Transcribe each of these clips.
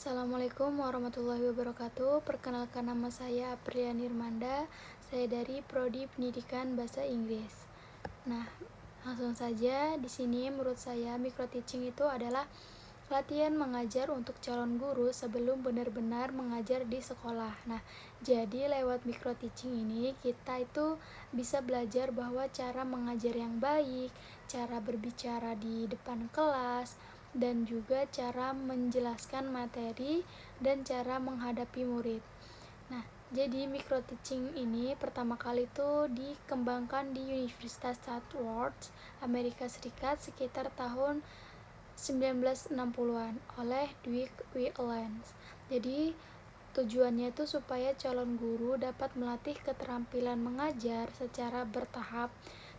Assalamualaikum warahmatullahi wabarakatuh. Perkenalkan, nama saya Aprilia Nirmanda. Saya dari Prodi Pendidikan Bahasa Inggris. Nah, langsung saja di sini menurut saya micro teaching itu adalah latihan mengajar untuk calon guru sebelum benar-benar mengajar di sekolah. Nah, jadi lewat micro teaching ini kita itu bisa belajar bahwa cara mengajar yang baik, cara berbicara di depan kelas, dan juga cara menjelaskan materi dan cara menghadapi murid. Nah, jadi micro teaching ini pertama kali itu dikembangkan di Universitas Southward, Amerika Serikat sekitar tahun 1960-an oleh Dwight Willens. Jadi tujuannya itu supaya calon guru dapat melatih keterampilan mengajar secara bertahap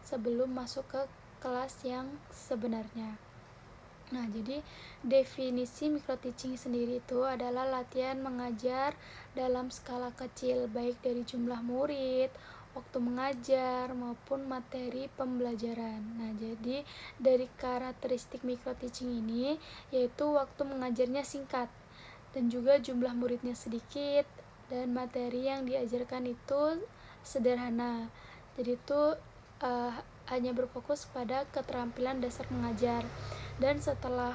sebelum masuk ke kelas yang sebenarnya. Nah, jadi definisi micro teaching sendiri itu adalah latihan mengajar dalam skala kecil, baik dari jumlah murid, waktu mengajar, maupun materi pembelajaran. Nah, jadi dari karakteristik micro teaching ini, yaitu waktu mengajarnya singkat, dan juga jumlah muridnya sedikit, dan materi yang diajarkan itu sederhana. Jadi itu hanya berfokus pada keterampilan dasar mengajar. Dan setelah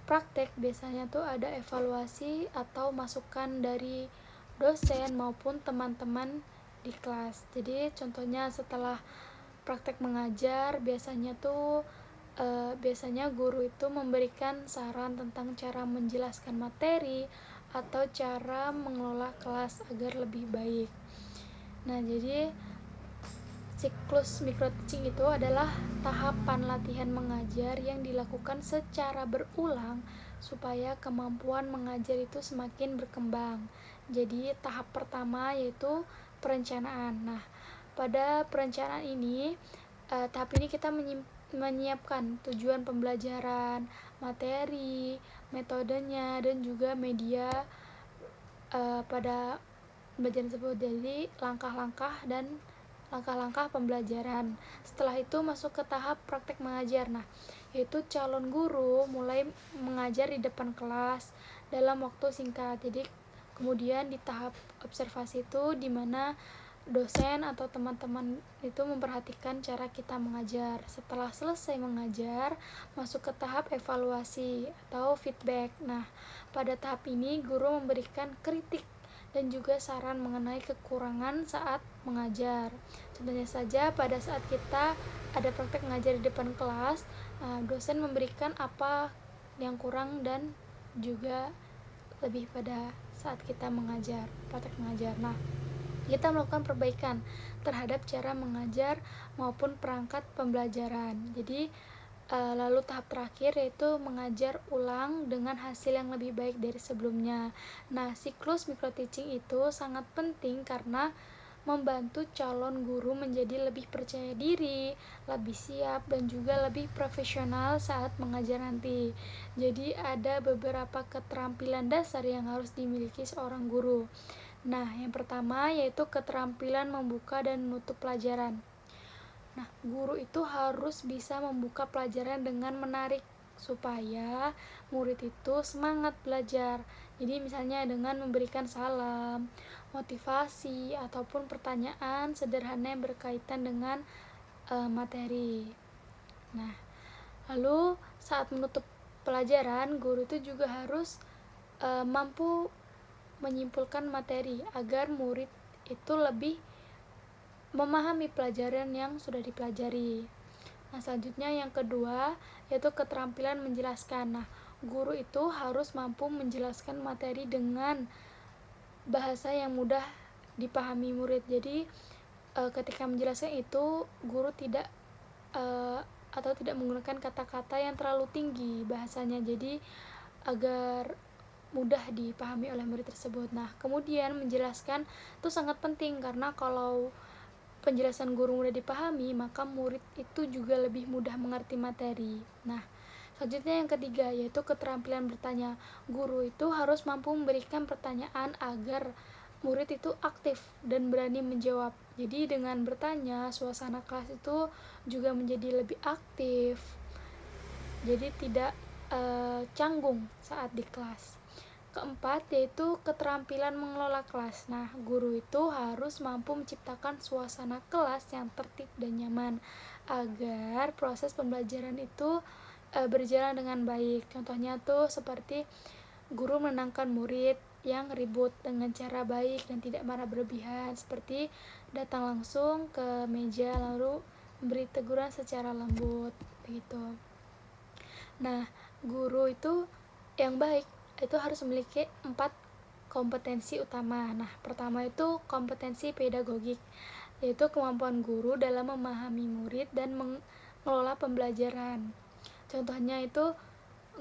praktek biasanya tuh ada evaluasi atau masukan dari dosen maupun teman-teman di kelas. Jadi contohnya setelah praktek mengajar biasanya guru itu memberikan saran tentang cara menjelaskan materi atau cara mengelola kelas agar lebih baik. Nah, jadi siklus micro teaching itu adalah tahapan latihan mengajar yang dilakukan secara berulang supaya kemampuan mengajar itu semakin berkembang. Jadi tahap pertama yaitu perencanaan. Nah, pada perencanaan ini, tahap ini kita menyiapkan tujuan pembelajaran, materi, metodenya, dan juga media pada pembelajaran tersebut. Jadi langkah-langkah pembelajaran. Setelah itu masuk ke tahap praktek mengajar. Nah, yaitu calon guru mulai mengajar di depan kelas dalam waktu singkat. Jadi kemudian di tahap observasi itu di mana dosen atau teman-teman itu memperhatikan cara kita mengajar. Setelah selesai mengajar, masuk ke tahap evaluasi atau feedback. Nah, pada tahap ini guru memberikan kritik dan juga saran mengenai kekurangan saat mengajar. Contohnya saja pada saat kita ada praktek mengajar di depan kelas, dosen memberikan apa yang kurang dan juga lebih pada saat kita praktek mengajar. Nah, kita melakukan perbaikan terhadap cara mengajar maupun perangkat pembelajaran. Jadi lalu tahap terakhir yaitu mengajar ulang dengan hasil yang lebih baik dari sebelumnya. Nah, siklus micro teaching itu sangat penting karena membantu calon guru menjadi lebih percaya diri, lebih siap, dan juga lebih profesional saat mengajar nanti. Jadi ada beberapa keterampilan dasar yang harus dimiliki seorang guru. Nah, yang pertama yaitu keterampilan membuka dan menutup pelajaran. Nah, guru itu harus bisa membuka pelajaran dengan menarik supaya murid itu semangat belajar. Jadi misalnya dengan memberikan salam, motivasi, ataupun pertanyaan sederhana yang berkaitan dengan materi. Nah, lalu saat menutup pelajaran, guru itu juga harus mampu menyimpulkan materi agar murid itu lebih memahami pelajaran yang sudah dipelajari. Nah, selanjutnya yang kedua yaitu keterampilan menjelaskan. Nah, guru itu harus mampu menjelaskan materi dengan bahasa yang mudah dipahami murid. Jadi ketika menjelaskan itu guru tidak menggunakan kata-kata yang terlalu tinggi bahasanya, jadi agar mudah dipahami oleh murid tersebut. Nah, kemudian menjelaskan itu sangat penting karena kalau penjelasan guru mudah dipahami, maka murid itu juga lebih mudah mengerti materi. Nah, selanjutnya yang ketiga yaitu keterampilan bertanya. Guru itu harus mampu memberikan pertanyaan agar murid itu aktif dan berani menjawab. Jadi dengan bertanya, suasana kelas itu juga menjadi lebih aktif. Jadi tidak canggung saat di kelas. keempat yaitu keterampilan mengelola kelas. Nah, guru itu harus mampu menciptakan suasana kelas yang tertib dan nyaman agar proses pembelajaran itu berjalan dengan baik. Contohnya tuh seperti guru menenangkan murid yang ribut dengan cara baik dan tidak marah berlebihan, seperti datang langsung ke meja lalu memberi teguran secara lembut begitu. Nah, guru itu yang baik itu harus memiliki 4 kompetensi utama. Nah, pertama itu kompetensi pedagogik, yaitu kemampuan guru dalam memahami murid dan mengelola pembelajaran. Contohnya itu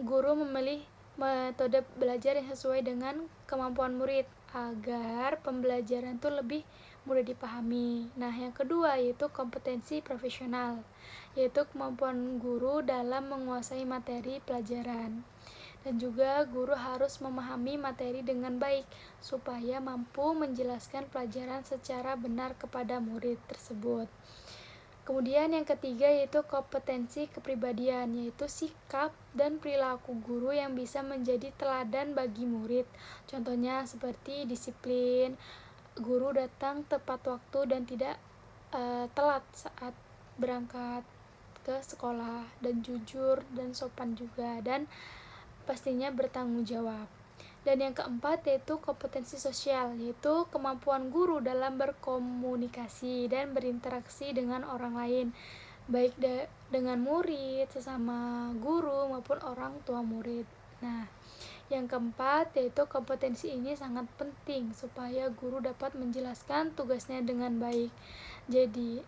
guru memilih metode belajar yang sesuai dengan kemampuan murid agar pembelajaran itu lebih mudah dipahami. Nah, yang kedua yaitu kompetensi profesional, yaitu kemampuan guru dalam menguasai materi pelajaran. Dan juga guru harus memahami materi dengan baik supaya mampu menjelaskan pelajaran secara benar kepada murid tersebut. Kemudian yang ketiga yaitu kompetensi kepribadian, yaitu sikap dan perilaku guru yang bisa menjadi teladan bagi murid. Contohnya seperti disiplin, guru datang tepat waktu dan tidak telat saat berangkat ke sekolah, dan jujur dan sopan juga, dan pastinya bertanggung jawab. Dan yang keempat yaitu kompetensi sosial, yaitu kemampuan guru dalam berkomunikasi dan berinteraksi dengan orang lain, baik dengan murid, sesama guru, maupun orang tua murid. Nah, yang keempat yaitu kompetensi ini sangat penting supaya guru dapat menjelaskan tugasnya dengan baik. Jadi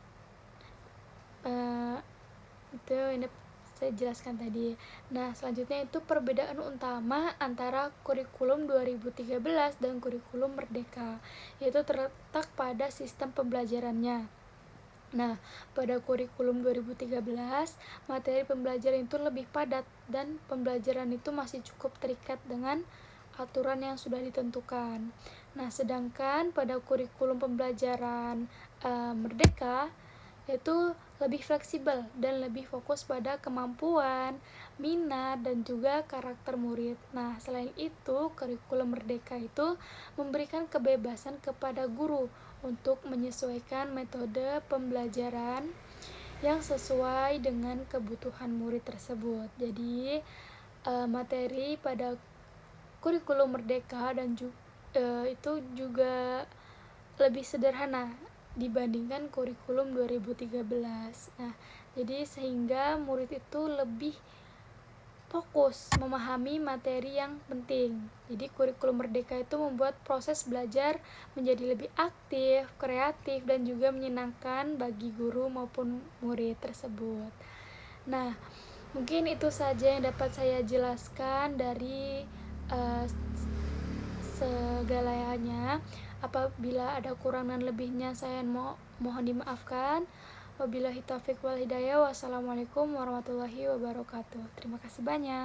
itu ini saya jelaskan tadi. Nah, selanjutnya itu perbedaan utama antara kurikulum 2013 dan kurikulum Merdeka, yaitu terletak pada sistem pembelajarannya. Nah, pada kurikulum 2013, materi pembelajaran itu lebih padat dan pembelajaran itu masih cukup terikat dengan aturan yang sudah ditentukan. Nah, sedangkan pada kurikulum pembelajaran Merdeka yaitu lebih fleksibel dan lebih fokus pada kemampuan, minat, dan juga karakter murid. Nah, selain itu, kurikulum Merdeka itu memberikan kebebasan kepada guru untuk menyesuaikan metode pembelajaran yang sesuai dengan kebutuhan murid tersebut. Jadi, materi pada kurikulum Merdeka dan itu juga lebih sederhana dibandingkan kurikulum 2013. Nah, jadi sehingga murid itu lebih fokus memahami materi yang penting. Jadi kurikulum Merdeka itu membuat proses belajar menjadi lebih aktif, kreatif, dan juga menyenangkan bagi guru maupun murid tersebut. Nah, mungkin itu saja yang dapat saya jelaskan dari segalanya. Apabila ada kurang dan lebihnya saya mohon dimaafkan. Wabillahi taufiq wal hidayah. Wassalamualaikum warahmatullahi wabarakatuh. Terima kasih banyak.